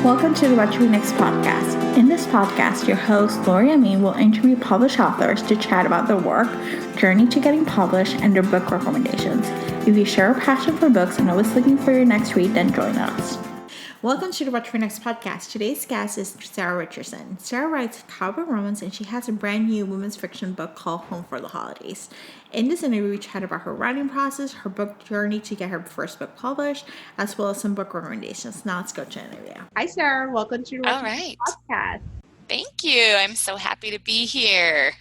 Welcome to the What to Read Next podcast. In this podcast, your host, Lori Amin, will interview published authors to chat about their work, journey to getting published, and their book recommendations. If you share a passion for books and always looking for your next read, then join us. Welcome to the What to Read Next podcast. Today's guest is Sara Richardson. Sara writes cowboy romance, and she has a brand new women's fiction book called Home for the Holidays. In this interview, we chat about her writing process, her book journey to get her first book published, as well as some book recommendations. Now let's go to the interview. Hi, Sara. Welcome to the What to Read podcast. Thank you. I'm so happy to be here.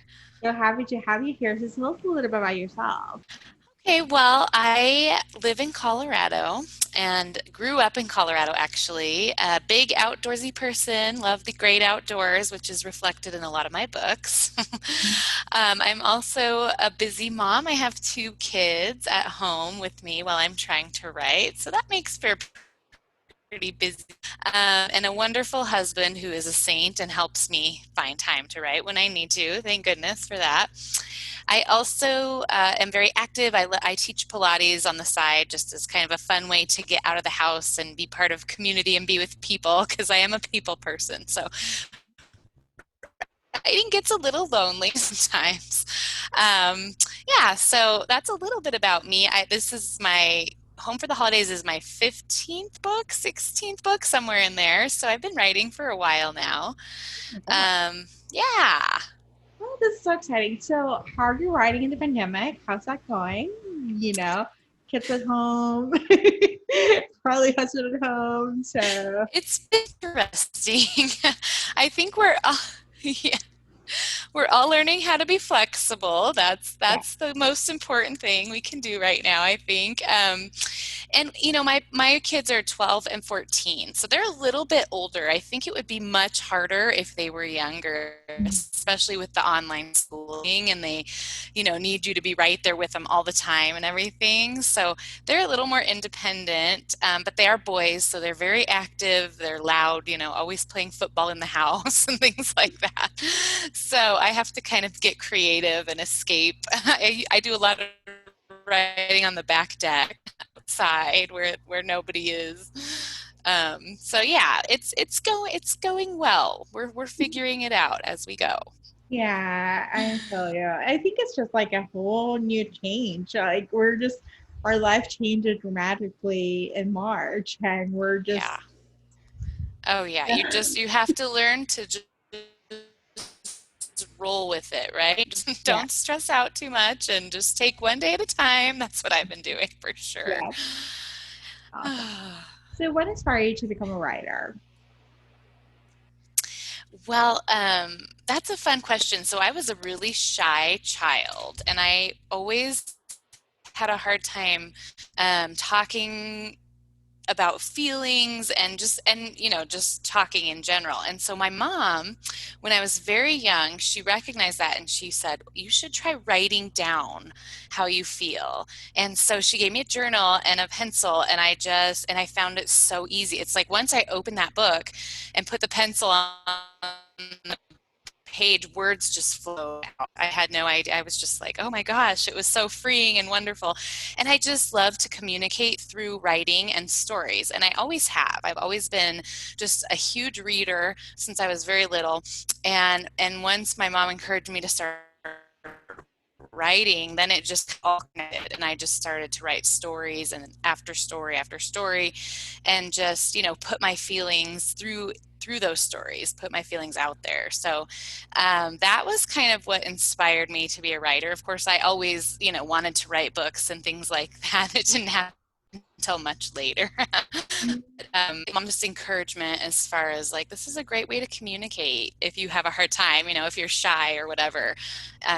So happy to have you here. Just tell us a little bit about yourself. Okay, well, I live in Colorado and grew up in Colorado, actually. A big outdoorsy person, love the great outdoors, which is reflected in a lot of my books. I'm also a busy mom. I have 2 kids at home with me while I'm trying to write, so that makes for pretty busy. And a wonderful husband who is a saint and helps me find time to write when I need to. Thank goodness for that. I also am very active. I teach Pilates on the side just as kind of a fun way to get out of the house and be part of community and be with people because I am a people person. So writing gets a little lonely sometimes. So that's a little bit about me. This is my Home for the Holidays is my 15th book, 16th book, somewhere in there. So I've been writing for a while now. Oh, this is so exciting. So how are you writing in the pandemic? How's that going? You know, kids at home, probably husband at home. So it's interesting. I think we're all learning how to be flexible. That's the most important thing we can do right now, I think. And you know, my kids are 12 and 14, so they're a little bit older. I think it would be much harder if they were younger, especially with the online schooling, and they, you know, need you to be right there with them all the time and everything. So they're a little more independent, but they are boys, so they're very active. They're loud, you know, always playing football in the house and things like that. So I have to kind of get creative and escape. I do a lot of writing on the back deck outside where nobody is. It's going well. We're figuring it out as we go. Yeah, I feel you. I think it's just like a whole new change. Like our life changed dramatically in March, and we're just. Yeah. Oh yeah, you have to learn to just roll with it, right? Just don't stress out too much and just take one day at a time. That's what I've been doing for sure. Yeah. Awesome. So what inspired you to become a writer? Well, that's a fun question. So I was a really shy child, and I always had a hard time talking about feelings and just talking in general. And so my mom, when I was very young, she recognized that and she said, you should try writing down how you feel. And so she gave me a journal and a pencil, and I found it so easy. It's like once I opened that book and put the pencil on the page, words just flowed out. I had no idea. I was just like, oh my gosh, it was so freeing and wonderful. And I just love to communicate through writing and stories. And I always have. I've always been just a huge reader since I was very little. And once my mom encouraged me to start writing, then it just all connected, and I just started to write stories and after story after story, and just, you know, put my feelings through those stories, put my feelings out there. So that was kind of what inspired me to be a writer. Of course, I always, you know, wanted to write books and things like that. It didn't happen until much later. Mom's encouragement as far as like, this is a great way to communicate if you have a hard time, you know, if you're shy or whatever,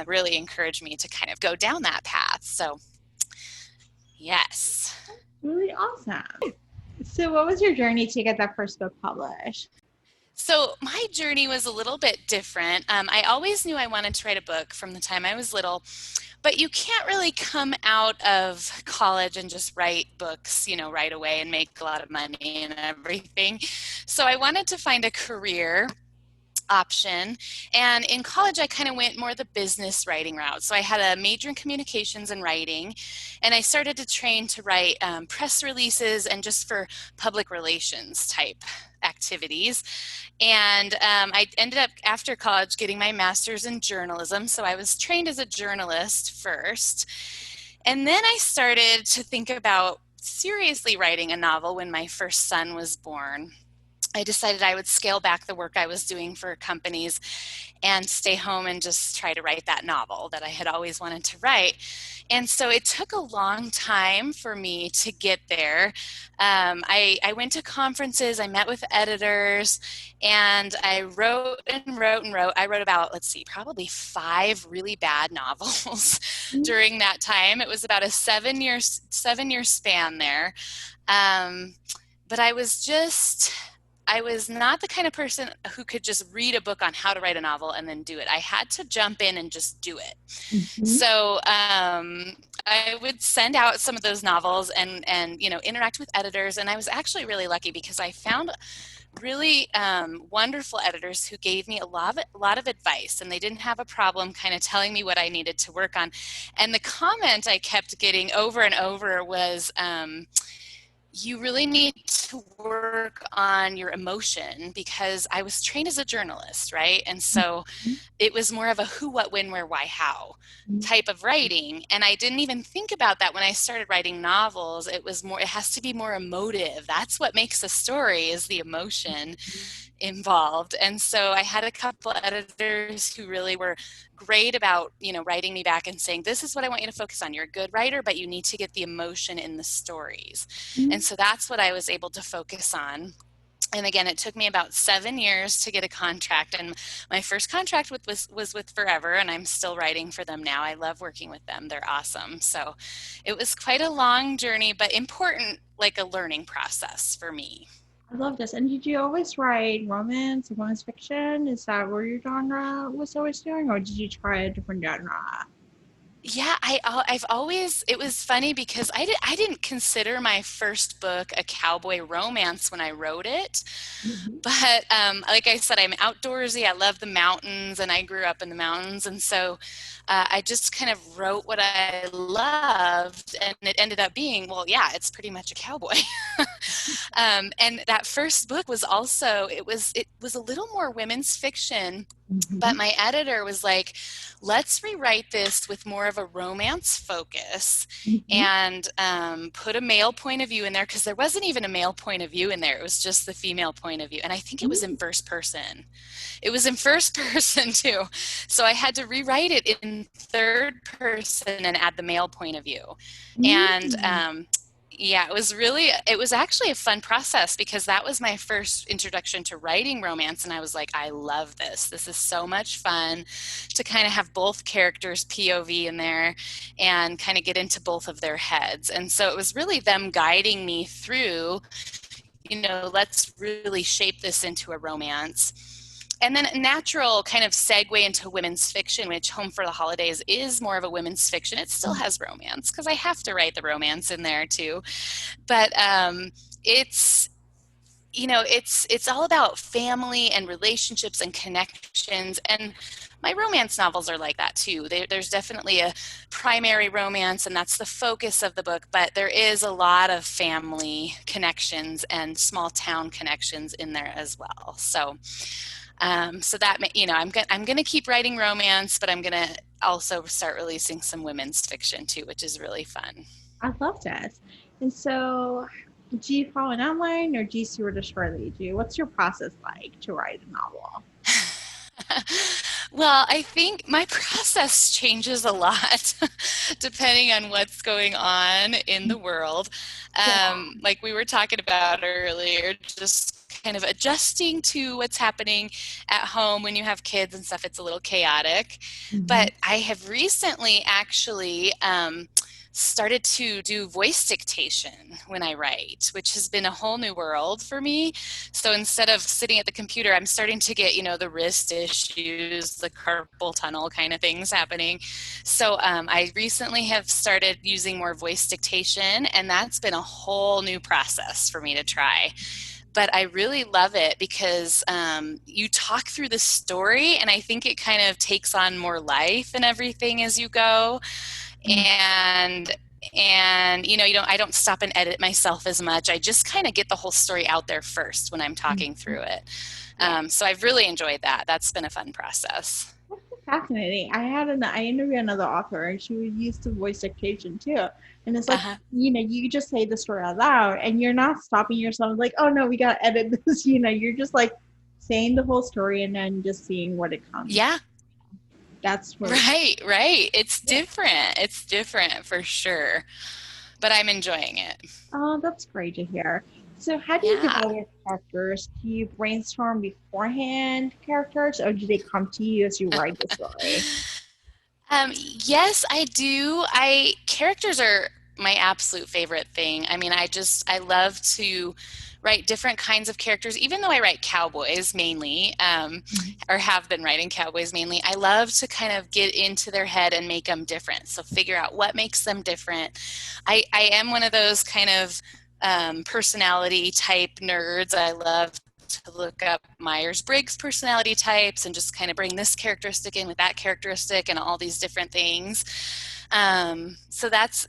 really encouraged me to kind of go down that path. So yes. Really awesome. So what was your journey to get that first book published? So my journey was a little bit different. I always knew I wanted to write a book from the time I was little, but you can't really come out of college and just write books, you know, right away and make a lot of money and everything. So I wanted to find a career option. And in college, I kind of went more the business writing route. So I had a major in communications and writing, and I started to train to write press releases and just for public relations type activities. And I ended up, after college, getting my master's in journalism. So I was trained as a journalist first. And then I started to think about seriously writing a novel when my first son was born. I decided I would scale back the work I was doing for companies and stay home and just try to write that novel that I had always wanted to write. And so it took a long time for me to get there. I went to conferences, I met with editors, and I wrote and wrote and wrote. I wrote about, probably 5 really bad novels during that time. It was about a 7-year span there. But I was not the kind of person who could just read a book on how to write a novel and then do it. I had to jump in and just do it. Mm-hmm. So I would send out some of those novels and interact with editors. And I was actually really lucky because I found really wonderful editors who gave me a lot of advice, and they didn't have a problem kind of telling me what I needed to work on. And the comment I kept getting over and over was, you really need to work on your emotion, because I was trained as a journalist, right? And so it was more of a who, what, when, where, why, how type of writing. And I didn't even think about that when I started writing novels. It has to be more emotive. That's what makes a story, is the emotion involved. And so I had a couple editors who really were great about, writing me back and saying, this is what I want you to focus on. You're a good writer, but you need to get the emotion in the stories. Mm-hmm. And so that's what I was able to focus on. And again, it took me about 7 years to get a contract. And my first contract was with Forever, and I'm still writing for them now. I love working with them. They're awesome. So it was quite a long journey, but important, like a learning process for me. I love this. And did you always write romance or romance fiction? Is that where your genre was always doing, or did you try a different genre? Yeah, I've always, it was funny because I didn't consider my first book a cowboy romance when I wrote it. Mm-hmm. But like I said, I'm outdoorsy. I love the mountains, and I grew up in the mountains. And so I just kind of wrote what I loved, and it ended up being, well, yeah, it's pretty much a cowboy. And that first book was also, it was a little more women's fiction. Mm-hmm. But my editor was like, let's rewrite this with more of a romance focus. Mm-hmm. And put a male point of view in there, because there wasn't even a male point of view in there. It was just the female point of view. And I think it was in first person. It was in first person too. So I had to rewrite it in third person and add the male point of view. Mm-hmm. And yeah, it was actually a fun process, because that was my first introduction to writing romance. And I was like, I love this. This is so much fun to kind of have both characters' POV in there and kind of get into both of their heads. And so it was really them guiding me through, let's really shape this into a romance. And then a natural kind of segue into women's fiction, which Home for the Holidays is more of a women's fiction. It still has romance, because I have to write the romance in there too. But it's all about family and relationships and connections. And my romance novels are like that too. There's definitely a primary romance, and that's the focus of the book, but there is a lot of family connections and small town connections in there as well. So that, I'm going to keep writing romance, but I'm going to also start releasing some women's fiction too, which is really fun. I love that. And so, do you follow an outline, or do you see where the story leads you? What's your process like to write a novel? Well, I think my process changes a lot depending on what's going on in the world. Like we were talking about earlier, just kind of adjusting to what's happening at home when you have kids and stuff. It's a little chaotic. Mm-hmm. But I have recently actually started to do voice dictation when I write, which has been a whole new world for me. So instead of sitting at the computer, I'm starting to get, the wrist issues, the carpal tunnel kind of things happening. So I recently have started using more voice dictation, and that's been a whole new process for me to try. but I really love it because you talk through the story, and I think it kind of takes on more life and everything as you go. And I don't stop and edit myself as much. I just kind of get the whole story out there first when I'm talking through it. So I've really enjoyed that. That's been a fun process. Fascinating. I interviewed another author, and she would use the voice dictation too. And it's like, Uh-huh. you just say the story out loud, and you're not stopping yourself like, oh no, we gotta edit this. You're just like saying the whole story and then just seeing what it comes. Yeah. That's what. Right. It's different. It's different for sure. But I'm enjoying it. Oh, that's great to hear. So, how do you Yeah. develop your characters? Do you brainstorm beforehand characters, or do they come to you as you write the story? Yes, I do. Characters are my absolute favorite thing. I mean, I love to write different kinds of characters, even though I write cowboys mainly, or have been writing cowboys mainly. I love to kind of get into their head and make them different. So figure out what makes them different. I am one of those kind of personality type nerds. I love to look up Myers-Briggs personality types and just kind of bring this characteristic in with that characteristic and all these different things. So that's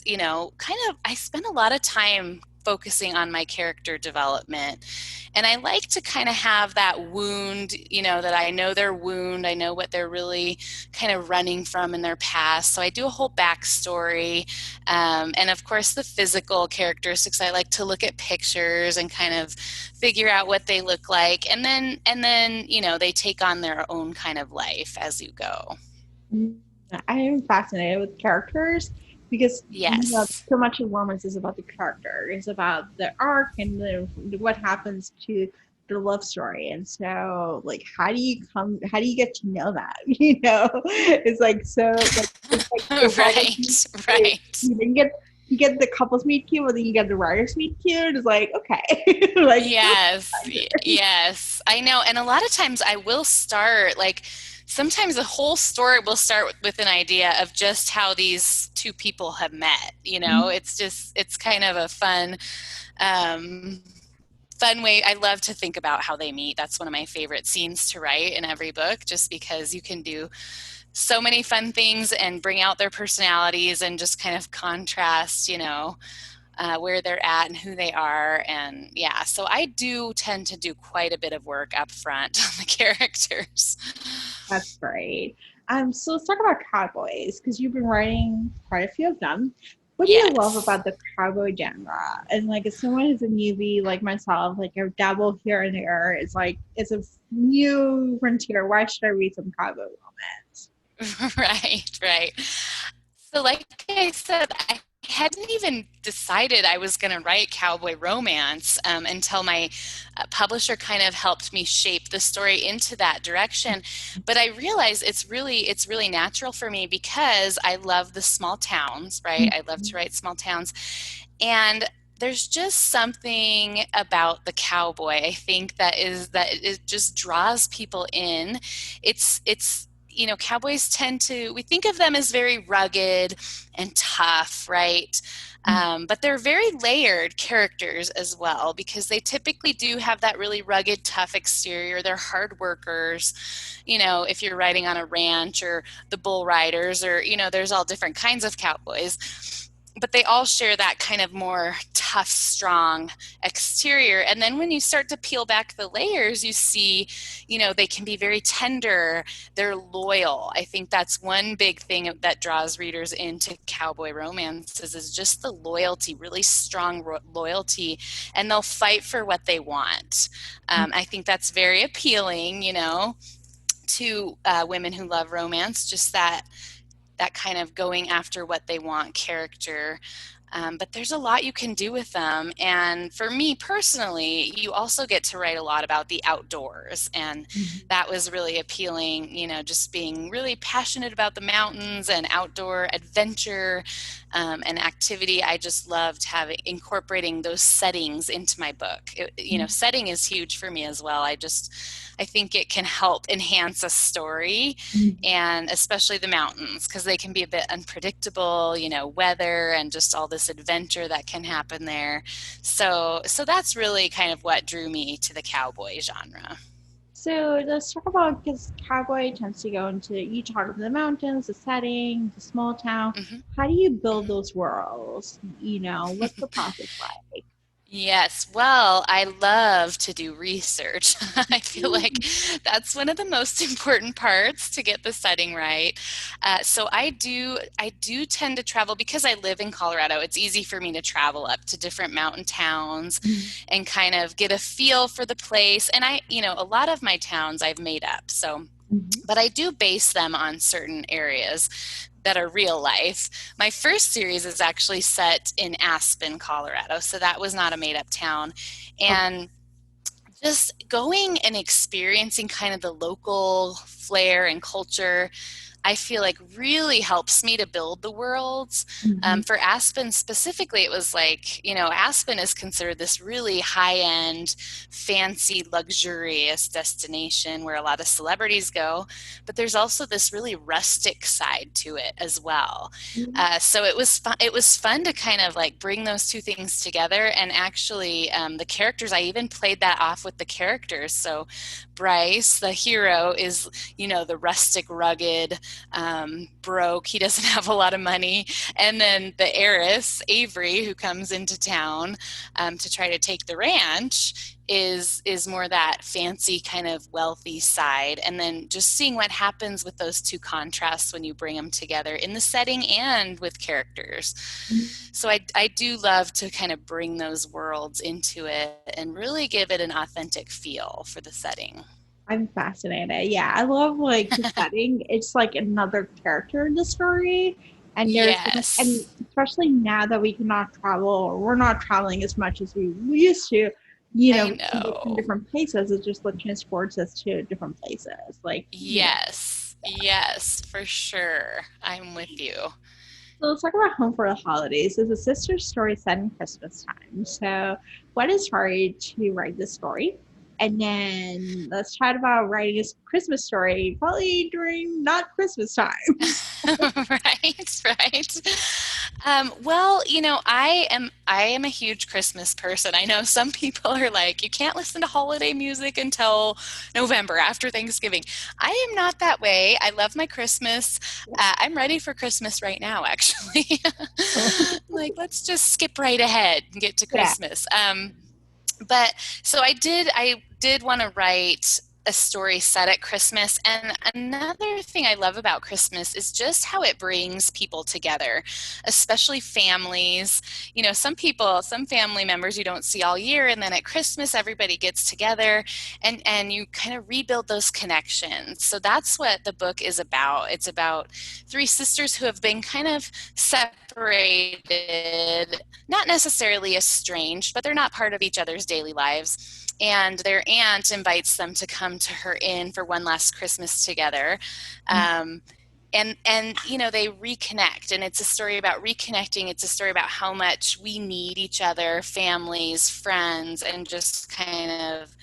kind of, I spend a lot of time focusing on my character development. And I like to kind of have that wound, that I know their wound, I know what they're really kind of running from in their past. So I do a whole backstory. And of course, the physical characteristics, I like to look at pictures and kind of figure out what they look like. And then, they take on their own kind of life as you go. I am fascinated with characters because Yes. so much of romance is about the character. It's about the arc and what happens to the love story. And so, like, how do you get to know that? It's like so. Like, it's like the Right, writers, right. you get the couples meet cute, but then you get the writers meet cute. It's like, okay, like Yes, I know. And a lot of times I will start, like, sometimes the whole story will start with an idea of just how these two people have met. It's kind of a um, fun way. I love to think about how they meet. That's one of my favorite scenes to write in every book, just because you can do so many fun things and bring out their personalities and just kind of contrast, where they're at and who they are. And yeah, so I do tend to do quite a bit of work up front on the characters. That's great. So let's talk about cowboys because you've been writing quite a few of them. What do you love Yes. about the cowboy genre? And like, as someone who's a newbie like myself, like I dabble here and there, it's like it's a new frontier. Why should I read some cowboy romance? Right. So, like I said, I hadn't even decided I was going to write cowboy romance until my publisher kind of helped me shape the story into that direction. But I realized it's really natural for me because I love the small towns, right? I love to write small towns, and there's just something about the cowboy, I think, that it just draws people in. It's cowboys we think of them as very rugged and tough, right? But they're very layered characters as well, because they typically do have that really rugged, tough exterior. They're hard workers. If you're riding on a ranch, or the bull riders, or, there's all different kinds of cowboys. But they all share that kind of more tough, strong exterior. And then when you start to peel back the layers, you see, they can be very tender. They're loyal. I think that's one big thing that draws readers into cowboy romances, is just the loyalty, really strong loyalty, and they'll fight for what they want. I think that's very appealing, to women who love romance, just that kind of going after what they want character. But there's a lot you can do with them. And for me personally, you also get to write a lot about the outdoors. And that was really appealing, just being really passionate about the mountains and outdoor adventure and activity. I just loved incorporating those settings into my book. Setting is huge for me as well. I think it can help enhance a story, and especially the mountains, because they can be a bit unpredictable, weather and just all this adventure that can happen there. So that's really kind of what drew me to the cowboy genre. So let's talk about, because cowboy tends to go into, you talk about the mountains, the setting, the small town. Hmm. How do you build Hmm. those worlds? What's the process like? Yes, well, I love to do research. I feel like that's one of the most important parts to get the setting right. So I do tend to travel because I live in Colorado. It's easy for me to travel up to different mountain towns and kind of get a feel for the place. And a lot of my towns I've made up. So Mhm. but I do base them on certain areas that are real life. My first series is actually set in Aspen, Colorado, so that was not a made up town. Okay. And just going and experiencing kind of the local flair and culture, I feel like really helps me to build the worlds. Mhm. For Aspen specifically, it was like, Aspen is considered this really high-end, fancy, luxurious destination where a lot of celebrities go, but there's also this really rustic side to it as well. So it was fun. It was fun to kind of like bring those two things together, and actually, the characters, I even played that off with the characters. So Bryce, the hero, is the rustic, rugged, broke. He doesn't have a lot of money. And then the heiress, Avery, who comes into town to try to take the ranch, is more that fancy kind of wealthy side. And then just seeing what happens with those two contrasts when you bring them together in the setting and with characters. So I do love to kind of bring those worlds into it and really give it an authentic feel for the setting. I'm fascinated. Yeah, I love like the setting. It's like another character in the story. And and Yes, especially now that we cannot travel, or we're not traveling as much as we used to, I we can go to know. different places. It just like transports us to different places. Yes, yes, for sure. I'm with you. So let's talk about Home for the Holidays. It's a sister story set in Christmas time. So what inspired you to write this story? And then let's chat about writing a Christmas story, probably during not Christmas time. Right, right. Well, I am a huge Christmas person. I know some people are like, you can't listen to holiday music until November after Thanksgiving. I am not that way. I love my Christmas. I'm ready for Christmas right now, actually. Like, let's just skip right ahead and get to Yeah. Christmas. But so I did want to write a story set at Christmas. And another thing I love about Christmas is just how it brings people together, especially families. Some family members you don't see all year, and then at Christmas everybody gets together and you kind of rebuild those connections. So that's what the book is about. It's about three sisters who have been kind of separated, not necessarily estranged, but they're not part of each other's daily lives. And their aunt invites them to come to her inn for one last Christmas together. Um, and they reconnect, and it's a story about reconnecting. It's a story about how much we need each other, families, friends, and just kind of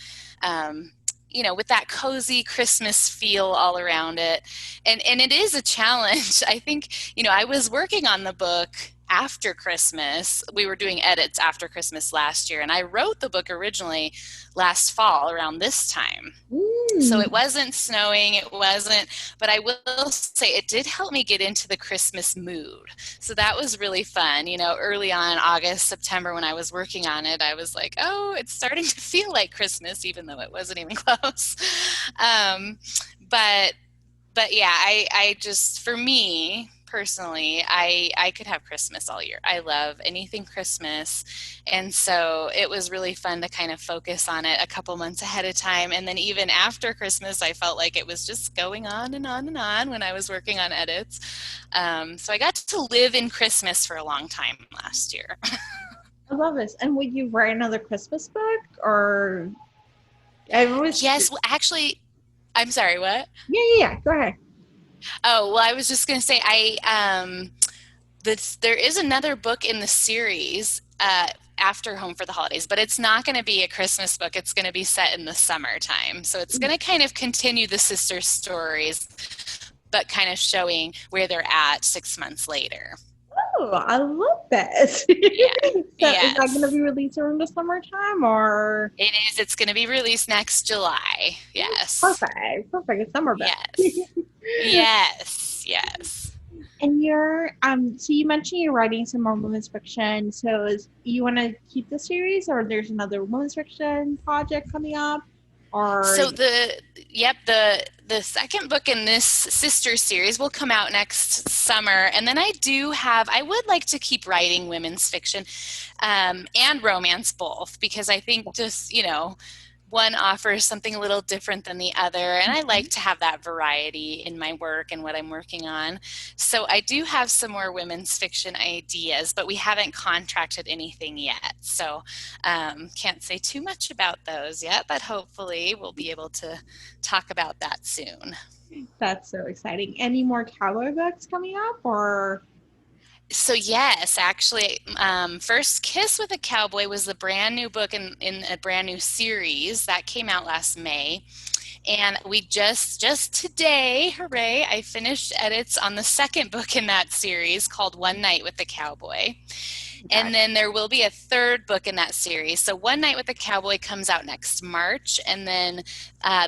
with that cozy Christmas feel all around it. And it is a challenge. I think, I was working on the book after Christmas. We were doing edits after Christmas last year, and I wrote the book originally last fall around this time. So Mm. it wasn't snowing, but I will say it did help me get into the Christmas mood. So that was really fun. Early on, August, September, when I was working on it, I was like, oh, it's starting to feel like Christmas, even though it wasn't even close. Um, but but yeah, I just, for me personally, I could have Christmas all year. I love anything Christmas. And so it was really fun to kind of focus on it a couple months ahead of time. And then even after Christmas, I felt like it was just going on and on and on when I was working on edits. So I got to live in Christmas for a long time last year. I love this. And would you write another Christmas book? Or I always, Yes, well, actually, I'm sorry, what? yeah. Go ahead. Oh, well, I was just going to say, there is another book in the series after Home for the Holidays, but it's not going to be a Christmas book. It's going to be set in the summertime. So it's going to kind of continue the sister stories, but kind of showing where they're at 6 months later. Oh, I love this. Yeah. So is that going to Yes. be released around the summertime or? It is. It's going to be released next July. Yes. Perfect. Perfect. It's summer book. Yes. Yes. Yes. And so you mentioned you're writing some more women's fiction. So you want to keep the series, or there's another women's fiction project coming up, or? So the second book in this sister series will come out next summer, and then I would like to keep writing women's fiction and romance both, because I think just one offers something a little different than the other, and I like to have that variety in my work and what I'm working on. So I do have some more women's fiction ideas, but we haven't contracted anything yet, so can't say too much about those yet, but hopefully we'll be able to talk about that soon. That's so exciting. Any more cowboy books coming up, or? So yes, actually, First Kiss with a Cowboy was the brand new book in a brand new series that came out last May. And we just today, hooray, I finished edits on the second book in that series called One Night with the Cowboy. And then there will be a third book in that series. So One Night with the Cowboy comes out next March, and then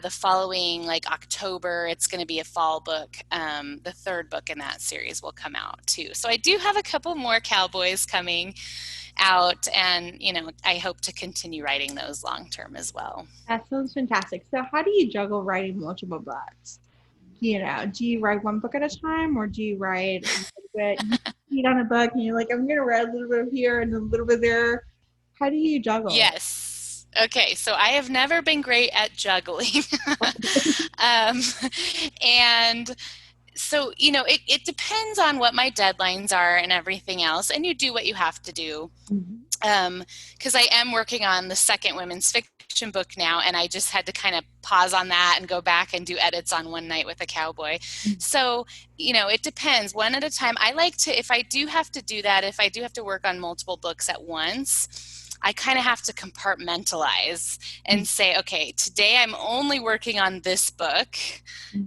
the following, October, it's going to be a fall book. The third book in that series will come out too. So I do have a couple more cowboys coming out, and I hope to continue writing those long term as well. That sounds fantastic. So how do you juggle writing multiple books? Do you write one book at a time, or do you write a little bit? You read on a book and you're like, I'm going to write a little bit here and a little bit there. How do you juggle? Yes. Okay, so I have never been great at juggling. And so, it depends on what my deadlines are and everything else, and you do what you have to do. Because I am working on the second women's fiction book now, and I just had to kind of pause on that and go back and do edits on One Night with a Cowboy. So, it depends, one at a time. I like to, if I do have to do that, if I do have to work on multiple books at once, I kind of have to compartmentalize and say, okay, today I'm only working on this book,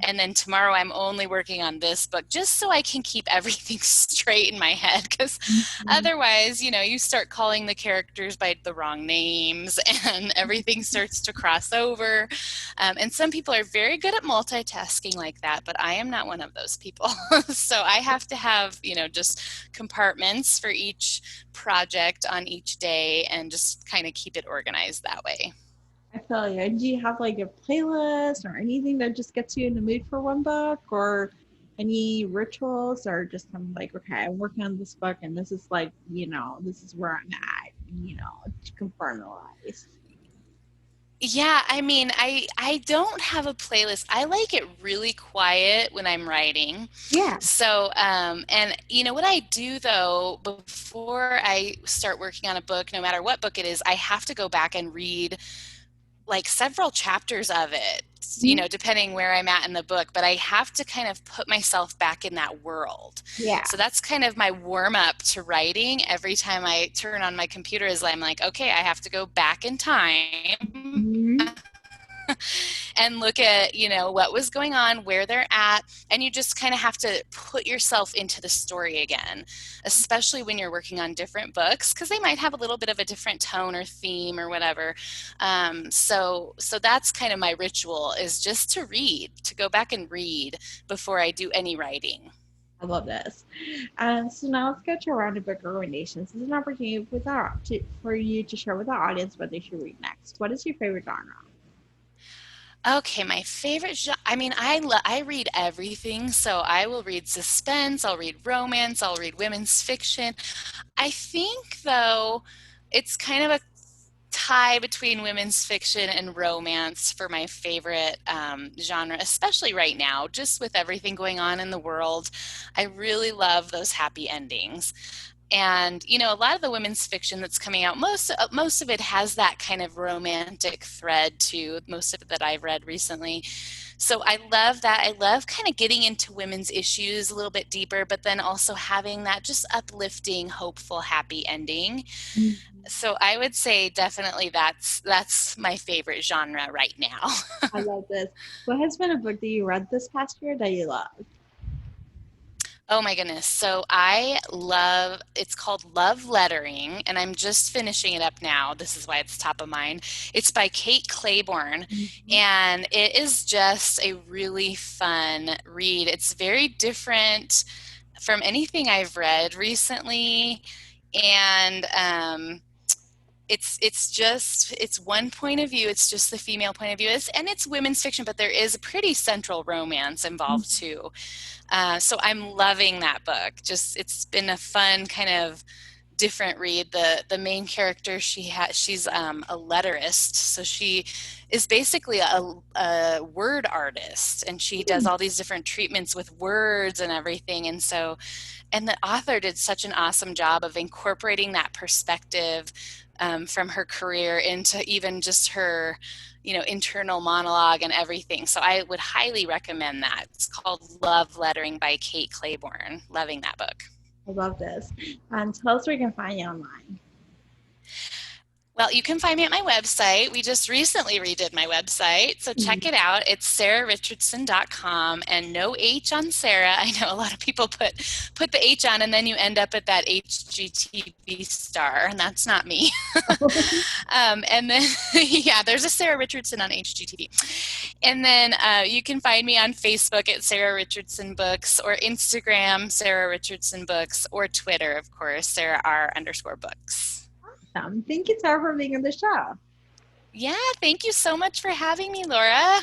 and then tomorrow I'm only working on this book, just so I can keep everything straight in my head, because otherwise, you start calling the characters by the wrong names and everything starts to cross over. And some people are very good at multitasking like that, but I am not one of those people. So I have to have, just compartments for each project on each day and just kind of keep it organized that way. I feel you. Do you have a playlist or anything that just gets you in the mood for one book, or any rituals, or just kind of okay, I'm working on this book and this is this is where I'm at, to compartmentalize? Yeah, I mean, I don't have a playlist. I like it really quiet when I'm writing. Yeah. So, and what I do though, before I start working on a book, no matter what book it is, I have to go back and read several chapters of it, depending where I'm at in the book, but I have to kind of put myself back in that world. Yeah. So that's kind of my warm up to writing. Every time I turn on my computer is I'm like, okay, I have to go back in time and look at, what was going on, where they're at, and you just kind of have to put yourself into the story again, especially when you're working on different books, because they might have a little bit of a different tone or theme or whatever. So that's kind of my ritual, is just to go back and read before I do any writing. I love this. So now let's go to a round of book recommendations. This is an opportunity for you to share with the audience what they should read next. What is your favorite genre? Okay, my favorite genre, I mean, I read everything, so I will read suspense, I'll read romance, I'll read women's fiction. I think, though, it's kind of a tie between women's fiction and romance for my favorite genre, especially right now, just with everything going on in the world. I really love those happy endings. And, a lot of the women's fiction that's coming out, most of it has that kind of romantic thread to most of it that I've read recently. So I love that. I love kind of getting into women's issues a little bit deeper, but then also having that just uplifting, hopeful, happy ending. Mm-hmm. So I would say definitely that's my favorite genre right now. I love this. What has been a book that you read this past year that you loved? Oh my goodness. So it's called Love Lettering, and I'm just finishing it up now. This is why it's top of mind. It's by Kate Claiborne, and it is just a really fun read. It's very different from anything I've read recently, and it's one point of view. It's just the female point of view, and it's women's fiction, but there is a pretty central romance involved too. So I'm loving that book. It's been a fun kind of different read. The main character, she's a letterist, so she is basically a word artist, and she does all these different treatments with words and everything. And the author did such an awesome job of incorporating that perspective from her career into even just her internal monologue and everything. So I would highly recommend that. It's called Love Lettering by Kate Claiborne. Loving that book. I love this. Tell us where you can find you online. Well, you can find me at my website. We just recently redid my website, so check it out. It's sararichardson.com, and no H on Sarah. I know a lot of people put the H on, and then you end up at that HGTV star, and that's not me. And then, yeah, there's a Sara Richardson on HGTV. And then you can find me on Facebook at Sara Richardson Books, or Instagram, Sara Richardson Books, or Twitter, of course, Sara R_books. Awesome. Thank you, Sara, for being on the show. Yeah, thank you so much for having me, Laura.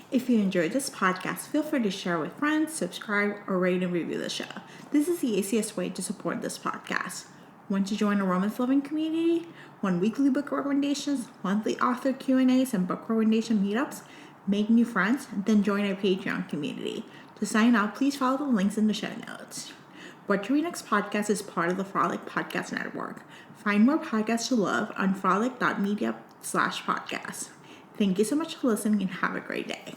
If you enjoyed this podcast, feel free to share with friends, subscribe, or rate and review the show. This is the easiest way to support this podcast. Want to join a romance-loving community? Want weekly book recommendations, monthly author Q&As, and book recommendation meetups? Make new friends? Then join our Patreon community. To sign up, please follow the links in the show notes. What to Read Next podcast is part of the Frolic Podcast Network. Find more podcasts to love on frolic.media/podcast. Thank you so much for listening, and have a great day.